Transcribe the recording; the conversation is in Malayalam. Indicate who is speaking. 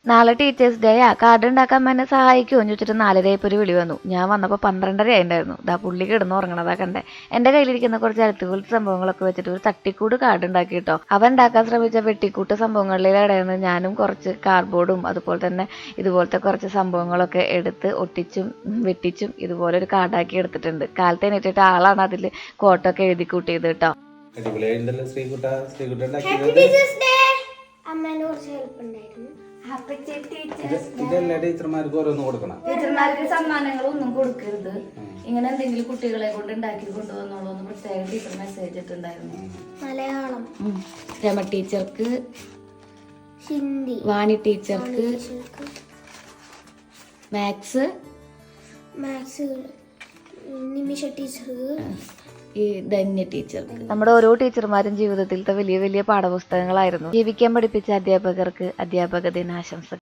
Speaker 1: നാളെ ടീച്ചേഴ്സ് ഡേ ആ, കാർഡ് ഉണ്ടാക്കാൻ എന്നെ സഹായിക്കുമോ എന്ന് ചോദിച്ചിട്ട് 4:30 ഒരു വിളി വന്നു. ഞാൻ വന്നപ്പോൾ 12:30 ആയിട്ടുണ്ടായിരുന്നു. ദാ പുള്ളി കിടന്ന് ഉറങ്ങണതാ കണ്ടേ. എൻ്റെ കയ്യിലിരിക്കുന്ന കുറച്ച് അഴുത്തുകൂട്ട് സംഭവങ്ങളൊക്കെ വെച്ചിട്ട് ഒരു തട്ടിക്കൂട് കാർഡ് ഉണ്ടാക്കി കേട്ടോ. അവൻ ഉണ്ടാക്കാൻ ശ്രമിച്ച വെട്ടിക്കൂട്ട് സംഭവങ്ങളിലെ ഇടയിൽ ഞാനും കുറച്ച് കാർഡ്ബോർഡും അതുപോലെ തന്നെ ഇതുപോലത്തെ കുറച്ച് സംഭവങ്ങളൊക്കെ എടുത്ത് ഒട്ടിച്ചും വെട്ടിച്ചും ഇതുപോലെ ഒരു കാർഡാക്കി എടുത്തിട്ടുണ്ട്. കാലത്ത് എണീറ്റിട്ട് ആളാണ് അതിൽ കോട്ടൊക്കെ എഴുതി കൂട്ടിയത് കേട്ടോ. ടീച്ചർമാർക്ക് സമ്മാനങ്ങളൊന്നും കൊടുക്കരുത്, ഇങ്ങനെ എന്തെങ്കിലും കുട്ടികളെ കൊണ്ട് ഉണ്ടാക്കി കൊണ്ടുവന്നോളൂ എന്ന് പ്രത്യേകം ടീച്ചർ മെസ്സേജ് ഇട്ടുണ്ടായിരുന്നു.
Speaker 2: മലയാളം
Speaker 1: രമ ടീച്ചർക്ക്,
Speaker 2: ഹിന്ദി
Speaker 1: വാണി ടീച്ചർക്ക്, മാത്സ്
Speaker 2: നിമിഷ ടീച്ചർക്ക്,
Speaker 1: ഈ ധന്യ ടീച്ചർക്ക്. നമ്മുടെ ഓരോ ടീച്ചർമാരും ജീവിതത്തിലത്തെ വലിയ വലിയ പാഠപുസ്തകങ്ങളായിരുന്നു. ജീവിക്കാൻ പഠിപ്പിച്ച അധ്യാപകർക്ക് അധ്യാപക ദിനാശംസകൾ.